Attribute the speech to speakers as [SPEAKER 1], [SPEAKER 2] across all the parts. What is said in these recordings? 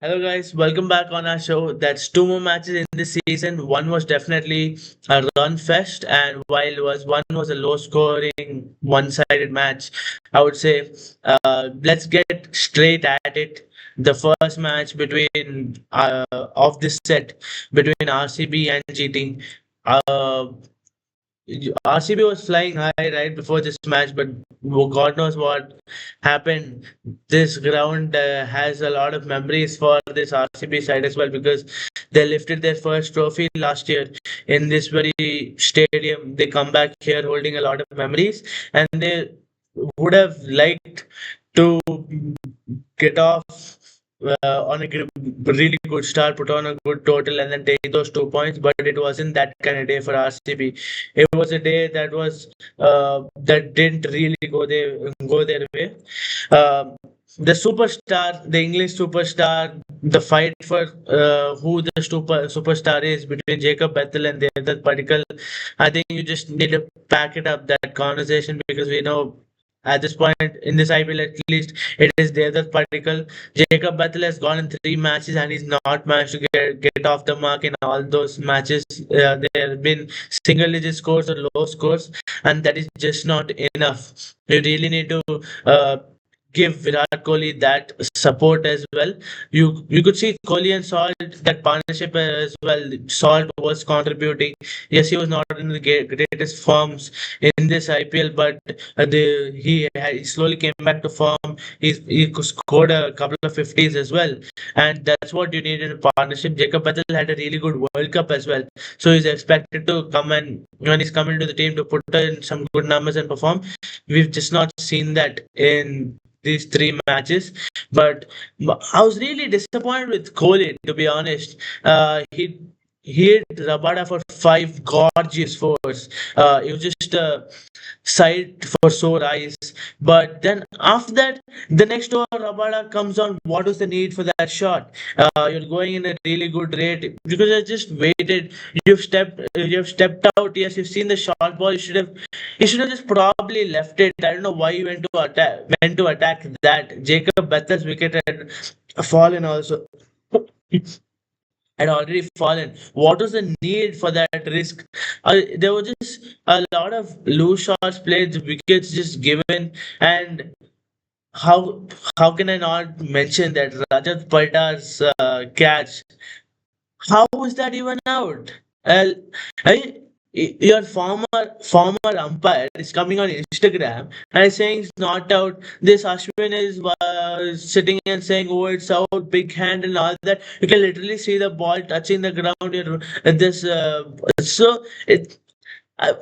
[SPEAKER 1] Hello guys, welcome back on our show. That's two more matches in this season. One was definitely a run fest, and while was one was a low scoring, one-sided match. I would say, let's get straight at it. The first match between of this set between RCB and GT. Uh, RCB was flying high right before this match, but God knows what happened. This ground has a lot of memories for this RCB side as well because they lifted their first trophy last year in this very stadium. They come back here holding a lot of memories, and they would have liked to get off on a really good start, put on a good total, and then take those 2 points. But it wasn't that kind of day for RCB. It was a day that didn't really go their way. Uh, the superstar, the English superstar, the fight for who the superstar is between Jacob Bethel and the other particle. I think you just need to pack it up that conversation because we know at this point in this IPL at least it is the other particle. Jacob Bethel has gone in 3 matches and he's not managed to get off the mark in all those matches. There have been single digit scores or low scores, and that is just not enough. You really need to uh, give Virat Kohli that support as well. You could see Kohli and Salt that partnership as well. Salt was contributing. Yes, he was not in the greatest forms in this IPL, but he slowly came back to form. He scored a couple of 50s as well, and that's what you need in a partnership. Jacob Patel had a really good World Cup as well, so he's expected to come and when he's coming to the team to put in some good numbers and perform. We've just not seen that in these 3 matches. But I was really disappointed with Kohli, to be honest. He hit Rabada for 5 gorgeous fours. It was just a sight for sore eyes. But then after that, the next over Rabada comes on. What was the need for that shot? You're going in a really good rate because I just waited. You've stepped out. Yes, you've seen the short ball. You should have just probably left it. I don't know why you went to attack that. Jacob Bethel's wicket had fallen also. Had already fallen. What was the need for that risk? There was just a lot of loose shots played, wickets just given, and how how can I not mention that Rajat Paltar's catch? How is that even out? Uh, I, your former umpire is coming on Instagram and saying it's not out. This Ashwin is sitting and saying, "Oh, it's out, big hand and all that." You can literally see the ball touching the ground. This so uh,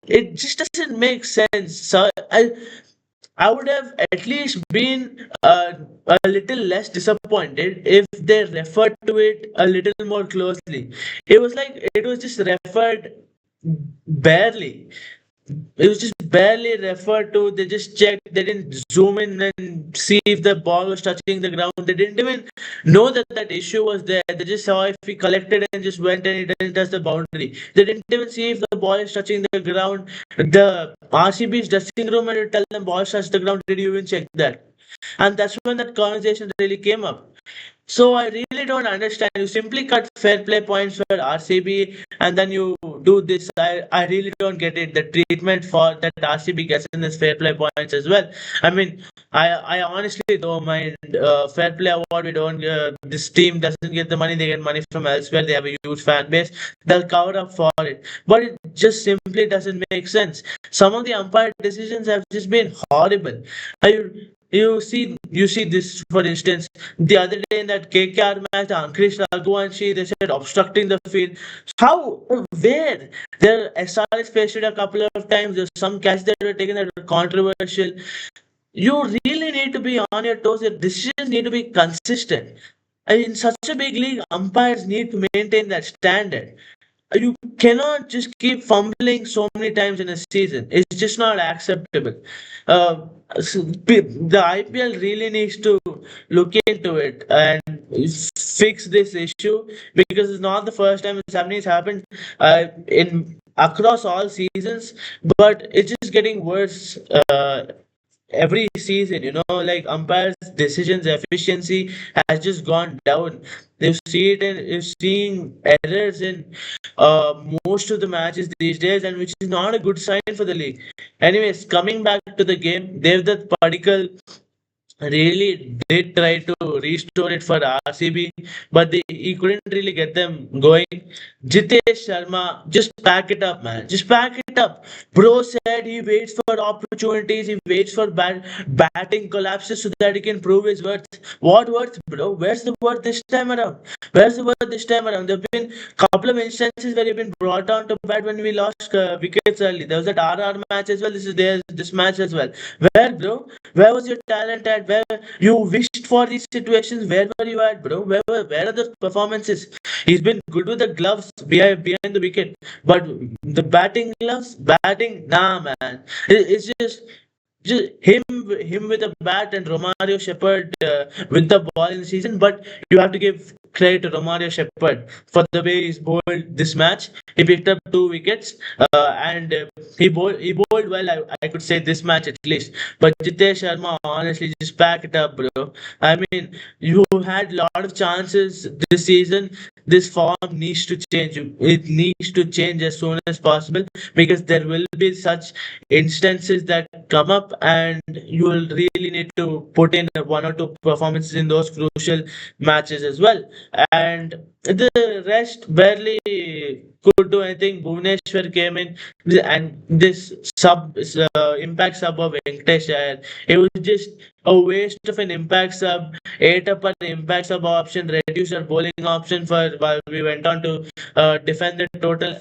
[SPEAKER 1] it just doesn't make sense. So I would have at least been a little less disappointed if they referred to it a little more closely. It was like it was just referred barely. It was just barely referred to. They just checked. They didn't zoom in and see if the ball was touching the ground. They didn't even know that that issue was there. They just saw if he collected and just went and it didn't touch the boundary. They didn't even see if the ball is touching the ground. The RCB's dressing room and you tell them ball touch the ground. Did you even check that? And that's when that conversation really came up. So I really don't understand. You simply cut fair play points for RCB and then you do this. I really don't get it. The treatment for that RCB gets in this fair play points as well. I mean, I honestly don't mind fair play award. We don't. This team doesn't get the money. They get money from elsewhere. They have a huge fan base. They'll cover up for it. But it just simply doesn't make sense. Some of the umpire decisions have just been horrible. I you see this for instance the other day in that KKR match, Ankrish Raghuvanshi, they said obstructing the field. How? Where? The SRS faced it a couple of times. There's some catch that were taken that were controversial. You really need to be on your toes. Your decisions need to be consistent. And in such a big league, umpires need to maintain that standard. You cannot just keep fumbling so many times in a season. It's just not acceptable. The IPL really needs to look into it and fix this issue because it's not the first time it's happening. It's happened in across all seasons, but it's just getting worse every season. Like umpires' decisions efficiency has just gone down. You're seeing errors in most of the matches these days, and which is not a good sign for the league. Anyways, coming back to the game, Devdutt Padikkal really did try to restore it for RCB, but he couldn't really get them going. Jitesh Sharma, just pack it up, man. Just pack it up. Bro said he waits for opportunities, he waits for batting collapses so that he can prove his worth. What worth, bro? Where's the worth this time around? Where's the worth this time around? There have been a couple of instances where you've been brought down to bat when we lost wickets early. There was that RR match as well. This match as well. Where, bro? Where was your talent at? Where you wished for these situations? Where were you at, bro? Where are the performances? He's been good with the gloves behind the wicket, but the batting gloves, batting, nah, man. It's just him with a bat and Romario Shepherd with the ball in the season. But you have to give credit to Romario Shepherd for the way he's bowled this match. He picked up 2 wickets and he bowled well. I could say this match at least. But Jitesh Sharma, honestly, just pack it up, bro. I mean, you had a lot of chances this season. This form needs to change. It needs to change as soon as possible because there will be such instances that come up, and you will really need to put in one or two performances in those crucial matches as well. And the rest barely could do anything. Bhuvneshwar came in, and this impact sub of Venkatesh Iyer, it was just a waste of an impact sub. Ate up an impact sub option, reduced our bowling option for while we went on to defend the total.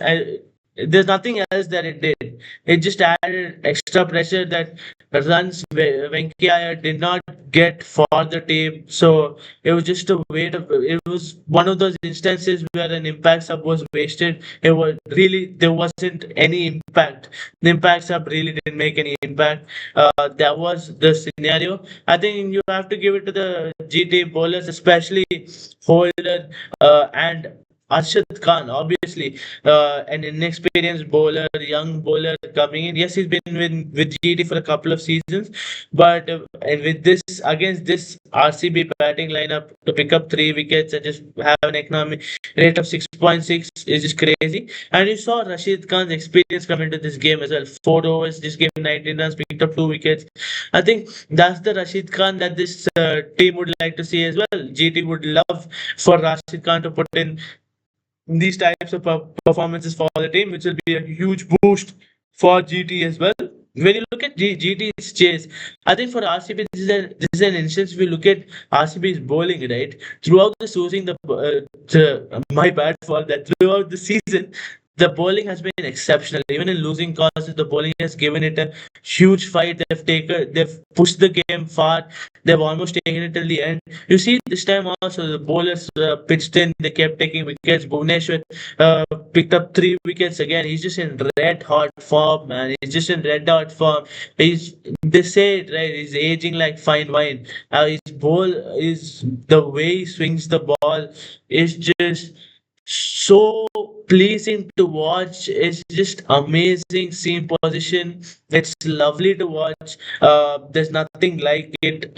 [SPEAKER 1] There's nothing else that it did. It just added extra pressure that runs Venkaya did not get for the team. So it was just a way to. It was one of those instances where an impact sub was wasted. It was really there wasn't any impact. The impact sub really didn't make any impact. That was the scenario. I think you have to give it to the GT bowlers, especially Holder and Arshad Khan, obviously, an inexperienced bowler, young bowler coming in. Yes, he's been with GT for a couple of seasons, but and with this against this RCB batting lineup to pick up 3 wickets and just have an economic rate of 6.6 is just crazy. And you saw Rashid Khan's experience come into this game as well. 4 overs, just gave 19 runs, picked up 2 wickets. I think that's the Rashid Khan that this team would like to see as well. GT would love for Rashid Khan to put in these types of performances for the team, which will be a huge boost for GT as well. When you look at GT's chase, I think for RCB, this is an instance. If you look at RCB's bowling, right, throughout the season, my bad for that. Throughout the season, the bowling has been exceptional. Even in losing causes, the bowling has given it a huge fight. They've pushed the game far. They've almost taken it till the end. You see, this time also the bowlers pitched in. They kept taking wickets. Bhuvneshwar picked up 3 wickets again. He's just in red hot form, man. He's just in red hot form. They say it right. He's aging like fine wine. His ball is the way he swings the ball is just so pleasing to watch. It's just amazing seam position. It's lovely to watch. There's nothing like it.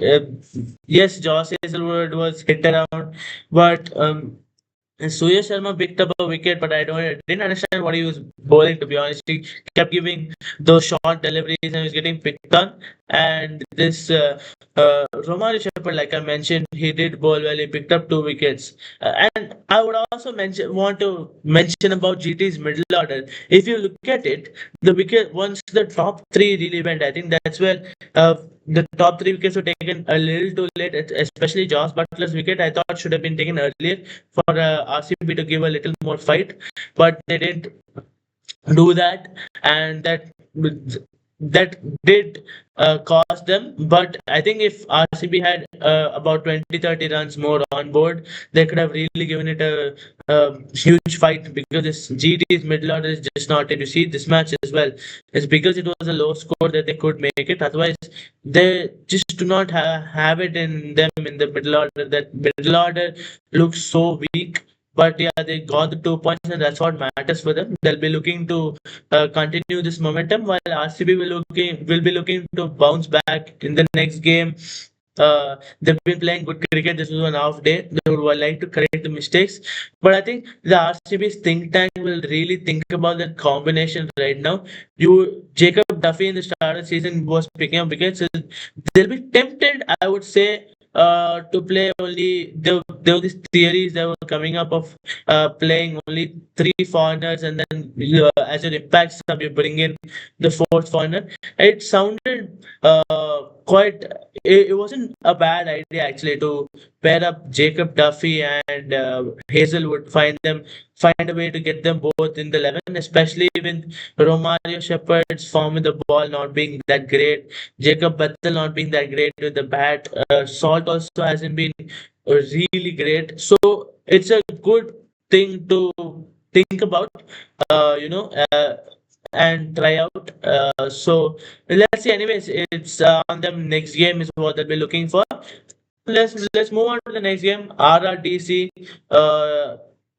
[SPEAKER 1] Yes, Josh Hazelwood was hit around, but and Surya Sharma picked up a wicket, but didn't understand what he was bowling. To be honest, he kept giving those short deliveries and he was getting picked on. And this Romario Shepherd, like I mentioned, he did bowl well. He picked up 2 wickets. And I would also want to mention about GT's middle order. If you look at it, the wicket once the top three really went, I think that's where the top 3 wickets were taken a little too late, especially Josh Butler's wicket. I thought should have been taken earlier for RCB to give a little more fight, but they didn't do that, and that did cost them. But I think if RCB had about 20-30 runs more on board, they could have really given it a huge fight because this GT's middle order is just not it. You see this match as well. It's because it was a low score that they could make it. Otherwise, they just do not have it in them in the middle order. That middle order looks so weak. But yeah, they got the 2 points, and that's what matters for them. They'll be looking to continue this momentum, while RCB will be looking to bounce back in the next game. They've been playing good cricket. This was an off day. They would like to correct the mistakes, but I think the RCB's think tank will really think about that combination right now. You Jacob Duffy in the start of the season was picking up wickets. So they'll be tempted, I would say, to play only. There were these theories that were coming up of playing only three foreigners, and then as an impact sub you bring in the fourth foreigner. It sounded quite. It wasn't a bad idea actually to pair up Jacob Duffy and Hazelwood. Find a way to get them both in the 11, especially with Romario Shepherd's form with the ball not being that great, Jacob Bethel not being that great with the bat. Salt also hasn't been really great. So it's a good thing to think about, you know, and try out. So let's see. Anyways, it's on them. Next game is what they'll be looking for. Let's move on to the next game. RRDC.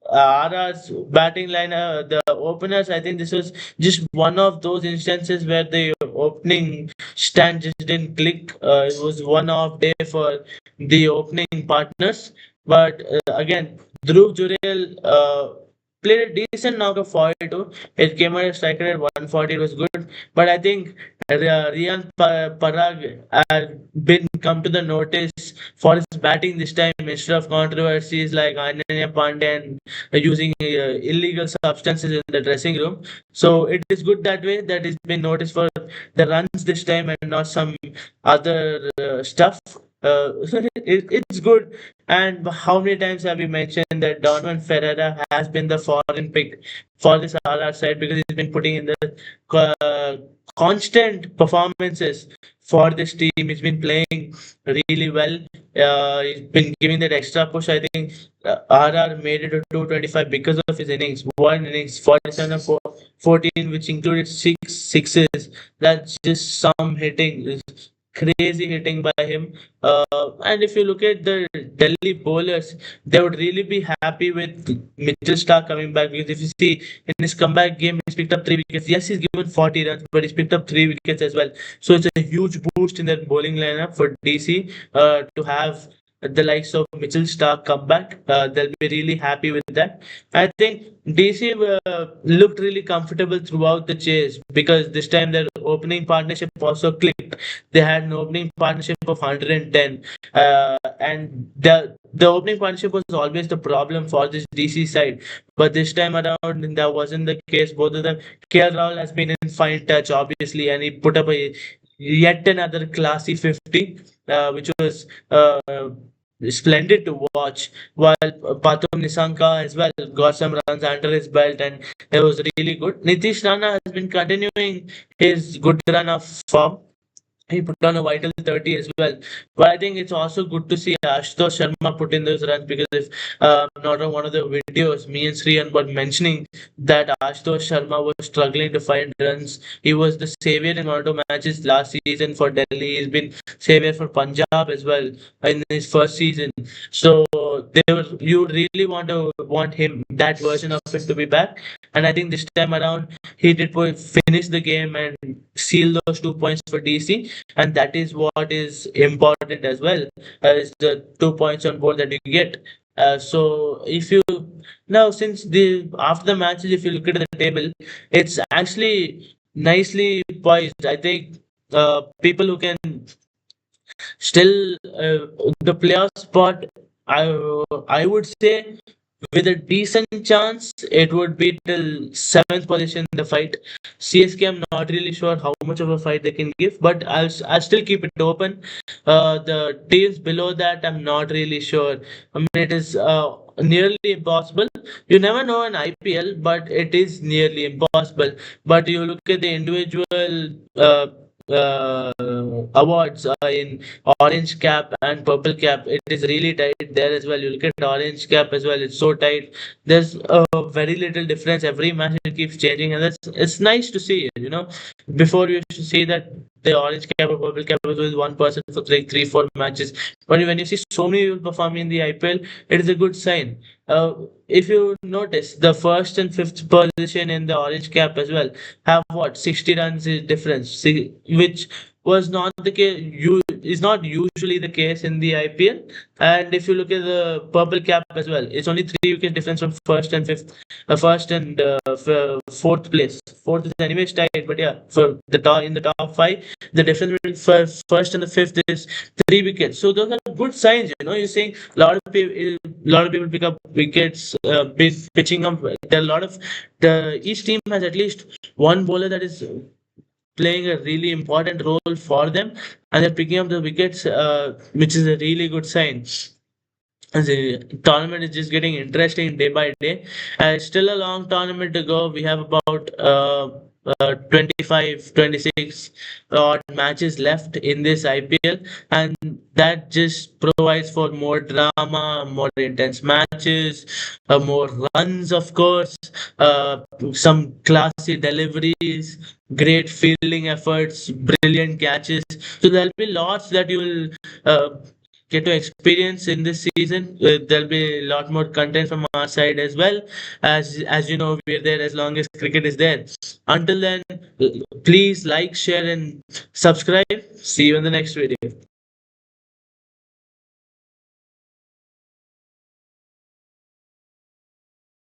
[SPEAKER 1] RR's batting line, the openers. I think this was just one of those instances where the opening stand just didn't click. It was one off day for the opening partners. But again, Dhruv Jurel played a decent knock of 42. It came out a striker at 140. It was good. But I think Rian Parag had been come to the notice for his batting this time instead of controversies like Ananya Pandey and using illegal substances in the dressing room. So it is good that way that it's been noticed for the runs this time and not some other stuff. It's good. And how many times have we mentioned that Donovan Ferreira has been the foreign pick for this RR side because he's been putting in the uh, constant performances for this team. He's been playing really well. He's been giving that extra push. I think RR made it to 225 because of his innings. One innings, 47 and 14, which included six sixes. That's just some hitting. Crazy hitting by him. And if you look at the Delhi bowlers, they would really be happy with Mitchell Stark coming back because if you see in his comeback game, he's picked up three wickets. Yes, he's given 40 runs, but he's picked up three wickets as well. So it's a huge boost in that bowling lineup for DC to have the likes of Mitchell Stark come back. They'll be really happy with that. I think DC looked really comfortable throughout the chase because this time their opening partnership also clicked. They had an opening partnership of 110, and the opening partnership was always the problem for this DC side. But this time around, that wasn't the case. Both of them, KL Rahul has been in fine touch, obviously, and he put up a yet another classy 50, which was splendid to watch. While Patum Nisanka as well got some runs under his belt, and it was really good. Nitish Rana has been continuing his good run of form. He put on a vital 30 as well. But I think it's also good to see Ashutosh Sharma put in those runs because if not on one of the videos, me and Sriyan were mentioning that Ashutosh Sharma was struggling to find runs. He was the savior in one of the matches last season for Delhi. He's been savior for Punjab as well in his first season. So you really want him, that version of it to be back. And I think this time around he did finish the game and seal those 2 points for DC, and that is what is important as well as the 2 points on board that you get. So if you now since the after the matches, if you look at the table, it's actually nicely poised. I think people who can still the playoff spot, I would say with a decent chance, it would be till seventh position in the fight. CSK, I'm not really sure how much of a fight they can give, but I'll still keep it open. The teams below that, I'm not really sure. I mean, it is nearly impossible. You never know in IPL, but it is nearly impossible. But you look at the individual awards in orange cap and purple cap. It is really tight there as well. You look at orange cap as well. It's so tight. There's a very little difference every match. It keeps changing, and that's it's nice to see. Before you used to see that the orange cap or purple cap was with one person for three, 4 matches. But when you see so many people performing in the IPL, it is a good sign. If you notice, the first and fifth position in the orange cap as well have what 60 runs is difference, which was not the case. Is not usually the case in the IPL. And if you look at the purple cap as well, it's only 3 wicket difference from first and fifth, first and fourth place. Fourth is anyway tied, but yeah, for the top in the top five, the difference between first and the fifth is 3 wickets. So those are good signs. You're saying a lot of people pick up wickets, pitching up. There are a lot of each team has at least one bowler that is playing a really important role for them, and they're picking up the wickets, which is a really good sign. The tournament is just getting interesting day by day. It's still a long tournament to go. We have about 25, 26 odd matches left in this IPL, and that just provides for more drama, more intense matches, more runs, of course, some classy deliveries, great fielding efforts, brilliant catches. So there'll be lots that you will get to experience in this season. There'll be a lot more content from our side as well. As you know, we're there as long as cricket is there. Until then, please like, share, and subscribe. See you in the next video.